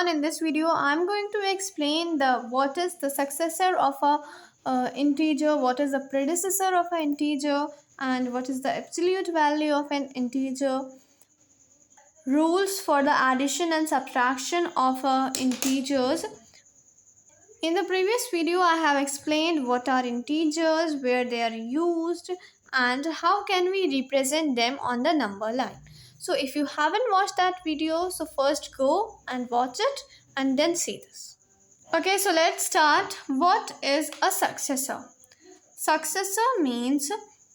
everyone, in this video I'm going to explain what is the successor of a integer, what is the predecessor of an integer, and what is the absolute value of an integer, rules for the addition and subtraction of integers. In the previous video I have explained what are integers, where they are used, and how can we represent them on the number line. So if you haven't watched that video, so first go and watch it and then see this. Okay, so let's start. What is a successor? Successor means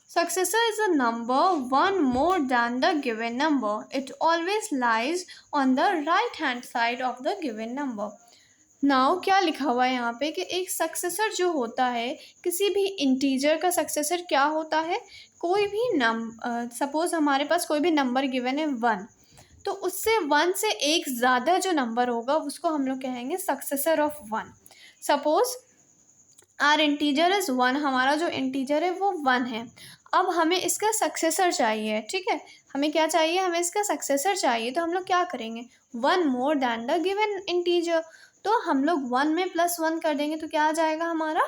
successor is a number one more than the given number. It always lies on the right hand side of the given number. Now क्या लिखा हुआ है यहाँ पे कि एक successor जो होता है, किसी भी इंटीजर का सक्सेसर क्या होता है, कोई भी सपोज हमारे पास कोई भी नंबर गिवन है 1, तो उससे 1 से एक ज़्यादा जो नंबर होगा उसको हम लोग कहेंगे successor of 1. Suppose our integer is 1, हमारा जो इंटीजर है वो 1 है. अब हमें इसका सक्सेसर चाहिए, ठीक है, हमें क्या चाहिए, हमें इसका सक्सेसर चाहिए. तो हम लोग क्या करेंगे, 1 more than the given integer. तो हम लोग 1 में +1 कर देंगे तो क्या आ जाएगा, हमारा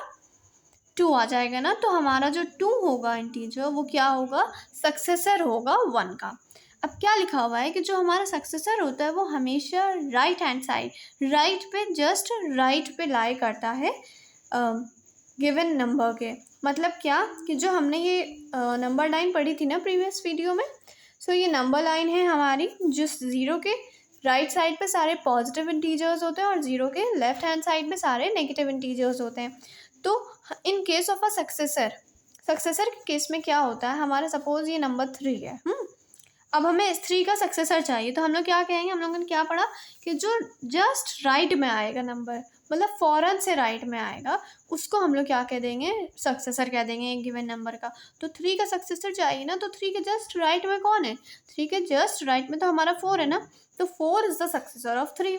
2 आ जाएगा ना. तो हमारा जो 2 होगा इंटीजर वो क्या होगा, सक्सेसर होगा 1 का. अब क्या लिखा हुआ है कि जो हमारा सक्सेसर होता है वो हमेशा राइट हैंड साइड, राइट पे, जस्ट राइट पे लाई करता है गिवन नंबर के. मतलब क्या कि जो हमने ये नंबर लाइन पढ़ी थी ना प्रीवियस वीडियो में, सो ये नंबर लाइन है हमारी, जिस 0 के राइट साइड पे सारे पॉजिटिव इंटीजर्स होते हैं और 0 के लेफ्ट हैंड साइड पे सारे नेगेटिव इंटीजर्स होते हैं. तो in case of a successor के केस में क्या होता है, हमारा सपोज ये नंबर 3 है. अब हमें इस 3 का सक्सेसर चाहिए. तो हम लोग क्या कहेंगे, हम लोगों ने क्या पढ़ा कि जो जस्ट राइट में आएगा नंबर, मतलब फ़ौरन से राइट में आएगा, उसको हम लोग क्या कह देंगे, सक्सेसर कह देंगे एक गिवन नंबर का. तो 3 का सक्सेसर चाहिए ना, तो 3 के जस्ट राइट में कौन है, 3 के जस्ट राइट में तो हमारा 4 है ना. तो 4 is the successor of 3.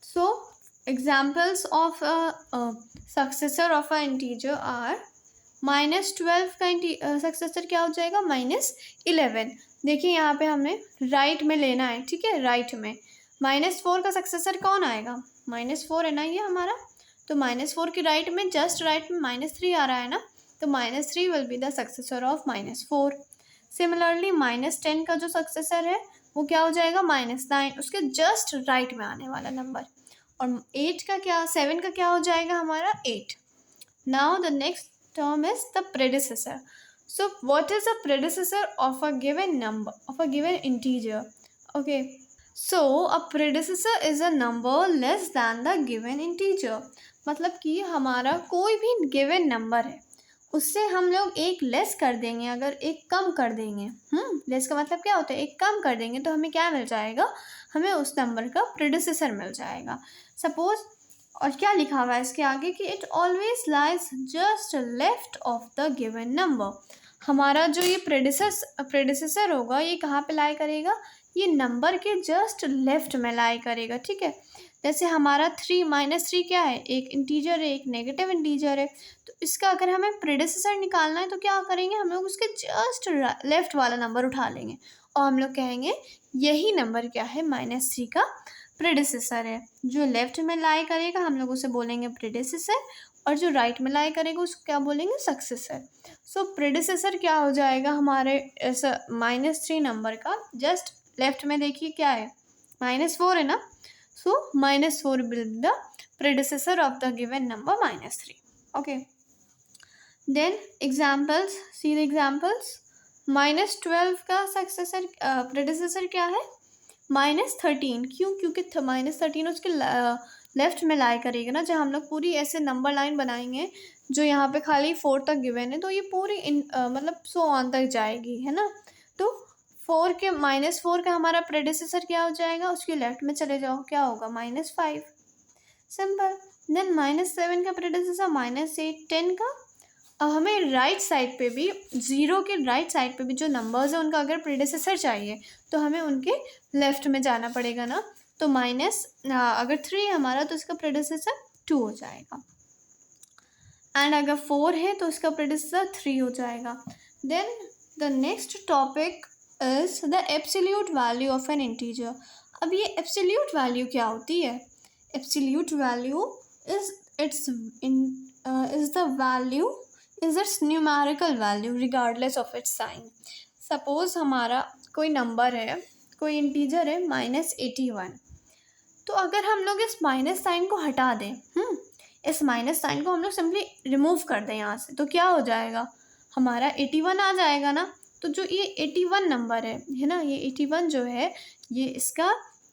So examples of successor of a integer are -12 का सक्सेसर क्या हो जाएगा, -11. देखिए यहाँ पे हमें राइट में लेना है, ठीक है, राइट में. -4 का सक्सेसर कौन आएगा, -4 है ना ये हमारा. तो -4 के राइट में, जस्ट राइट में -3 आ रहा है ना, तो -3 will be the successor of -4. Similarly -10 का जो सक्सेसर है वो क्या हो जाएगा, -9, उसके जस्ट राइट में आने वाला नंबर. और 8 का क्या, 7 का क्या हो जाएगा हमारा 8. Now the next term is the predecessor. So what is the predecessor of a given number, of a given integer? Okay, so a predecessor is a number less than the given integer. मतलब कि हमारा कोई भी given number है उससे हम लोग एक लेस कर देंगे, अगर एक कम कर देंगे, लेस का मतलब क्या होता है, एक कम कर देंगे तो हमें क्या मिल जाएगा, हमें उस नंबर का प्रेडिसेसर मिल जाएगा. सपोज, और क्या लिखा हुआ है इसके आगे कि it always lies just left of the given number. हमारा जो ये प्रेडिसेसर होगा ये कहाँ पे लाई करेगा, ये नंबर के जस्ट लेफ्ट में लाई करेगा, ठीक है. जैसे हमारा 3 -3 क्या है, एक इंटीजर है, एक नेगेटिव इंटीजर है. तो इसका अगर हमें प्रेडिसेसर निकालना है तो क्या करेंगे, हम लोग उसके जस्ट लेफ्ट वाला नंबर उठा लेंगे और हम लोग कहेंगे यही नंबर क्या है, -3 का प्रेडिसेसर है. जो लेफ्ट में लाई करेगा हम लोग उसे बोलेंगे प्रेडिसेसर, और जो राइट में लाई करेगा उसको क्या बोलेंगे, सक्सेसर. सो प्रेडिसेसर क्या हो जाएगा हमारे इस -3 नंबर का, जस्ट लेफ्ट में देखिए क्या है, -4 है ना. So -4 will be the predecessor of the given number -3. Okay, then examples, see the examples. -12 का सक्सेसर प्रेडिसेसर क्या है, -13. क्यों, क्योंकि -13 उसके लेफ्ट में लाई करेगा ना. जब हम लोग पूरी ऐसे नंबर लाइन बनाएंगे जो यहाँ पे खाली 4 तक गिवन है, तो ये पूरी मतलब 100 ऑन तक जाएगी, है ना. तो 4 के -4 का हमारा प्रेडिसेसर क्या हो जाएगा, उसके लेफ्ट में चले जाओ, क्या होगा, -5. सिंपल. देन -7 का प्रेडिसेसर -8. 10 का, अब हमें राइट साइड पे भी, 0 के राइट साइड पे भी जो नंबर्स हैं उनका अगर प्रेडिसेसर चाहिए तो हमें उनके लेफ्ट में जाना पड़ेगा ना. तो अगर 3 हमारा तो इसका प्रेडिसेसर 2 हो जाएगा, एंड अगर 4 है तो इसका प्रेडिसेसर 3 हो जाएगा. Then the next topic is the absolute value of an integer. अब ये एब्सोल्यूट वैल्यू क्या होती है? Absolute value is its is the value is its numerical value regardless of its sign. Suppose हमारा कोई नंबर है, कोई इंटीजर है -81, तो अगर हम लोग इस माइनस साइन को हटा दें, इस माइनस साइन को हम लोग सिंपली रिमूव कर दें यहाँ से, तो क्या हो जाएगा? हमारा 81 आ जाएगा ना। तो जो ये 81 नंबर है ना, ये 81 जो है, ये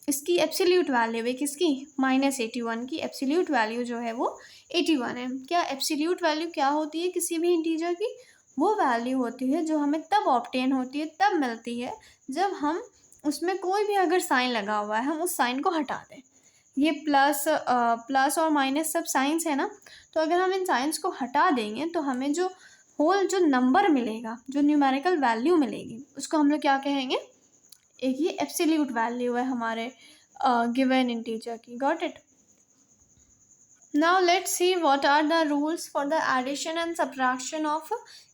इसकी एब्सोल्यूट वैल्यू है, किसकी? -81 की एब्सोल्यूट वैल्यू जो है वो 81 है। क्या एब्सोल्यूट वैल्यू क्या होती है किसी भी इंटीजर की? वो वैल्यू होती है जो हमें तब ऑब्टेन होती है, तब मिलती है, जब हम उसमें कोई भी अगर साइन लगा हुआ है, हम उस साइन को हटा दें। ये प्लस और माइनस सब साइंस है ना, तो अगर हम इन साइंस को हटा देंगे तो हमें जो जो नंबर मिलेगा, जो न्यूमेरिकल वैल्यू मिलेगी, उसको हम लोग क्या कहेंगे? एक ये एब्सोल्यूट वैल्यू है हमारे गिवन इंटीजर की। Got it? Now let's see what are the rules for the addition and subtraction of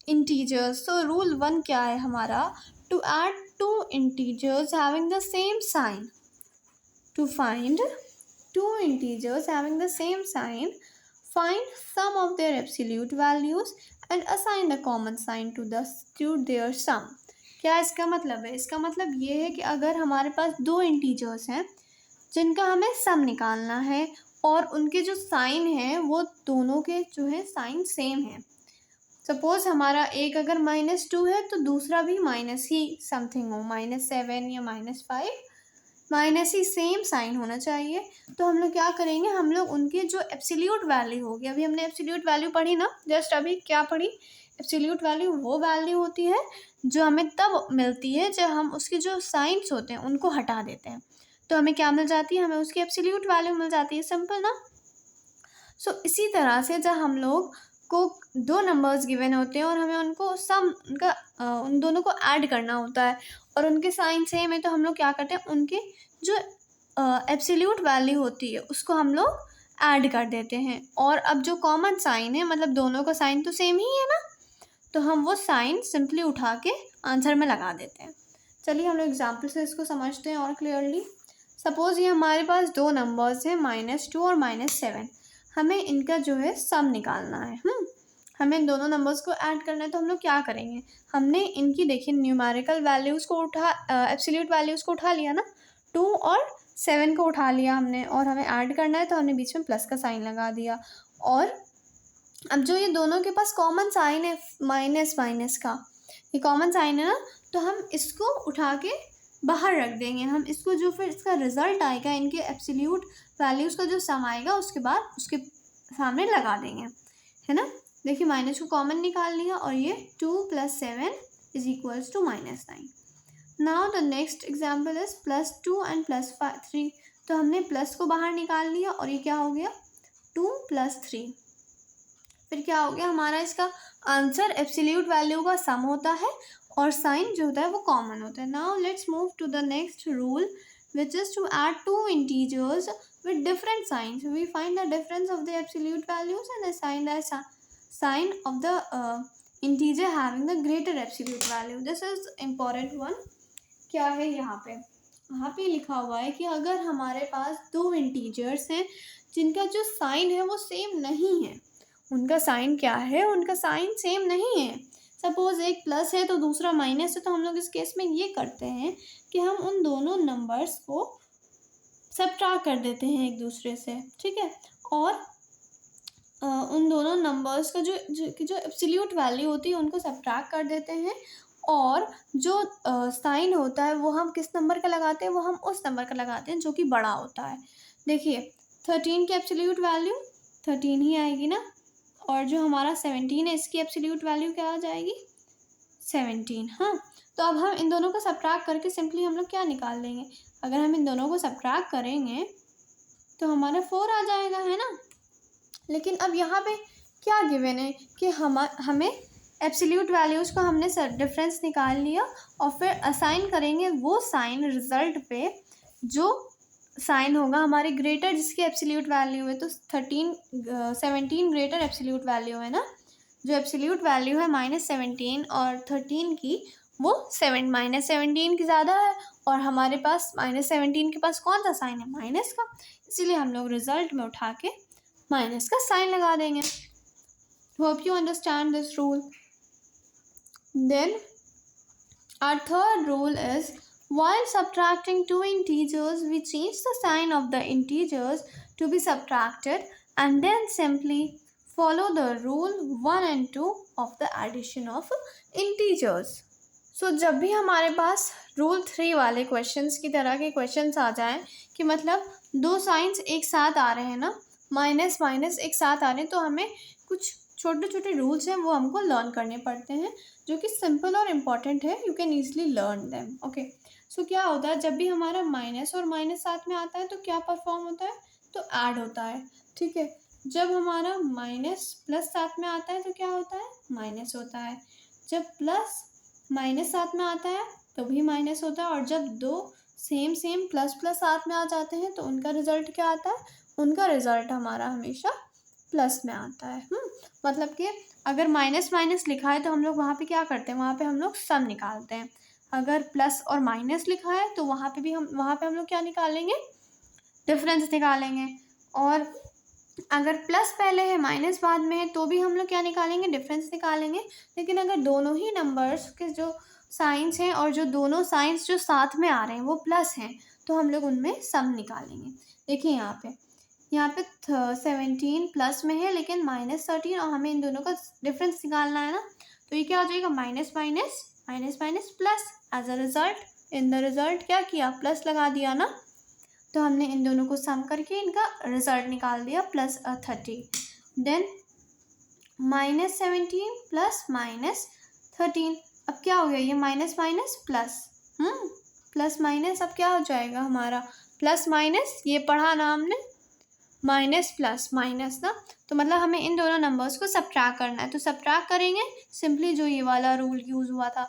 integers. So rule 1 क्या है हमारा? To add two integers having the same sign, to find two integers having the same sign, find sum of their absolute values and assign the common sign to their sum। क्या इसका मतलब है? इसका मतलब ये है कि अगर हमारे पास दो इंटीजर्स हैं जिनका हमें सम निकालना है और उनके जो साइन हैं वो दोनों के जो है साइन सेम है। सपोज हमारा एक अगर -2 है तो दूसरा भी माइनस ही समथिंग हो, -7 या -5, माइनस ही सेम साइन होना चाहिए। तो हम लोग क्या करेंगे? हम लोग उनके जो एब्सोल्यूट वैल्यू होगी, अभी हमने एब्सोल्यूट वैल्यू पढ़ी ना, जस्ट अभी क्या पढ़ी? एब्सोल्यूट वैल्यू वो वैल्यू होती है जो हमें तब मिलती है जब हम उसके जो साइंस होते हैं उनको हटा देते हैं, तो हमें क्या मिल जाती है? हमें उसकी एब्सोल्यूट वैल्यू मिल जाती है। सिंपल ना। सो इसी तरह से जब हम लोग को दो नंबर्स गिवन होते हैं और हमें उनको सम उनका उन दोनों को ऐड करना होता है और उनके साइन सेम है, तो हम लोग क्या करते हैं? उनके जो एब्सोल्यूट वैल्यू होती है उसको हम लोग ऐड कर देते हैं। और अब जो कॉमन साइन है, मतलब दोनों का साइन तो सेम ही है ना, तो हम वो साइन सिंपली उठा के आंसर में लगा देते हैं। चलिए हम लोग एग्जाम्पल से इसको समझते हैं और क्लियरली। सपोज ये हमारे पास दो नंबर्स हैं -2 और -7, हमें इनका जो है सम निकालना है। हमें इन दोनों नंबर्स को ऐड करना है, तो हम लोग क्या करेंगे? हमने इनकी देखिए न्यूमेरिकल वैल्यूज़ को एब्सोल्यूट वैल्यूज़ को उठा लिया ना, 2 और 7 को उठा लिया हमने, और हमें ऐड करना है तो हमने बीच में प्लस का साइन लगा दिया। और अब जो ये दोनों के पास कॉमन साइन है माइनस माइनस का, ये कॉमन साइन है ना, तो हम इसको उठा के बाहर रख देंगे। हम इसको जो फिर इसका रिजल्ट आएगा, इनके एब्सोल्यूट वैल्यूज़ का जो सम आएगा, उसके बाद उसके सामने लगा देंगे, है ना। देखिए माइनस को कॉमन निकाल लिया और ये 2 + 7 = -9। Now the next example is +2 and +3। तो हमने प्लस को बाहर निकाल लिया और ये क्या हो गया? 2 + 3। फिर क्या हो गया हमारा? इसका आंसर एब्सोल्यूट वैल्यू का सम होता है और साइन जो होता है वो कॉमन होता है। Now let's move to the next rule which is to add two integers with different signs. We find the difference of the absolute values and assign the sign of the integer having the greater absolute value. This is important one. क्या है यहाँ पे लिखा हुआ है कि अगर हमारे पास दो इंटीजर्स हैं जिनका जो साइन है वो सेम नहीं है, उनका साइन क्या है? उनका साइन सेम नहीं है। सपोज एक प्लस है तो दूसरा माइनस है, तो हम लोग इस केस में ये करते हैं कि हम उन दोनों नंबर्स को सब्ट्रैक्ट कर देते हैं एक दूसरे से, ठीक है। और उन दोनों नंबर्स का जो एब्सोल्यूट वैल्यू होती है उनको सब्ट्रैक्ट कर देते हैं, और जो साइन होता है वो हम किस नंबर का लगाते हैं? वो हम उस नंबर का लगाते हैं जो कि बड़ा होता है। देखिए 13 की एब्सोल्यूट वैल्यू 13 ही आएगी ना, और जो हमारा 17 है इसकी एब्सोल्यूट वैल्यू क्या आ जाएगी? 17। हाँ, तो अब हम इन दोनों को सब्ट्रैक्ट करके सिंपली हम लोग क्या निकाल लेंगे? अगर हम इन दोनों को सब्ट्रैक्ट करेंगे तो हमारा 4 आ जाएगा, है ना। लेकिन अब यहाँ पे क्या गिवन है कि हमें एब्सोल्यूट वैल्यूज़ को हमने डिफरेंस निकाल लिया और फिर असाइन करेंगे वो साइन रिजल्ट पे जो साइन होगा हमारे ग्रेटर, जिसकी एब्सोल्यूट वैल्यू है। तो 17 ग्रेटर एब्सोल्यूट वैल्यू है ना, जो एब्सोल्यूट वैल्यू है -17 और 13 की, वो -17 की ज़्यादा है, और हमारे पास -17 के पास कौन सा साइन है, माइनस का, इसीलिए हम लोग रिजल्ट में उठा के माइनस का साइन लगा देंगे. Hope you understand this rule. Then our third rule is, while subtracting two integers, we change the sign of the integers to be subtracted and then simply follow the rule 1 and 2 of the addition of integers. So जब भी हमारे पास rule 3 वाले questions की तरह के questions आ जाएं कि मतलब दो साइंस एक साथ आ रहे हैं ना, माइनस माइनस एक साथ आ रहे हैं, तो हमें कुछ छोटे छोटे रूल्स हैं वो हमको लर्न करने पड़ते हैं जो कि सिंपल और इम्पॉर्टेंट है. You can easily learn them. Okay, so क्या होता है जब भी हमारा माइनस और माइनस साथ में आता है तो क्या परफॉर्म होता है, तो ऐड होता है. ठीक है, जब हमारा माइनस प्लस साथ में आता है तो क्या होता है, माइनस होता है. जब प्लस माइनस साथ में आता है तो भी माइनस होता है, और जब दो सेम सेम प्लस प्लस साथ में आ जाते हैं तो उनका रिजल्ट क्या आता है, उनका रिजल्ट हमारा हमेशा प्लस में आता है. मतलब कि अगर माइनस माइनस लिखा है तो हम लोग वहाँ पे क्या करते हैं, वहाँ पे हम लोग सम निकालते हैं. अगर प्लस और माइनस लिखा है तो वहाँ पे हम लोग क्या निकालेंगे, डिफरेंस निकालेंगे. और अगर प्लस पहले है माइनस बाद में है तो भी हम लोग क्या निकालेंगे, डिफरेंस निकालेंगे. लेकिन अगर दोनों ही नंबर्स के जो साइंस हैं और जो दोनों साइंस जो साथ में आ रहे हैं वो प्लस हैं तो हम लोग उनमें सम निकालेंगे. देखिए यहाँ पे 17 प्लस में है लेकिन -13, और हमें इन दोनों का डिफरेंस निकालना है ना, तो ये क्या हो जाएगा, minus minus minus minus plus. As a result in the result क्या किया, प्लस लगा दिया ना, तो हमने इन दोनों को सम करके इनका रिजल्ट निकाल दिया +30. देन -17 प्लस -13, अब क्या हो गया, ये minus minus plus, plus minus अब क्या हो जाएगा हमारा, प्लस माइनस, ये पढ़ा ना हमने, माइनस प्लस माइनस ना, तो मतलब हमें इन दोनों नंबर्स को सब्ट्रैक्ट करना है. तो सब्ट्रैक्ट करेंगे सिंपली जो ये वाला रूल यूज़ हुआ था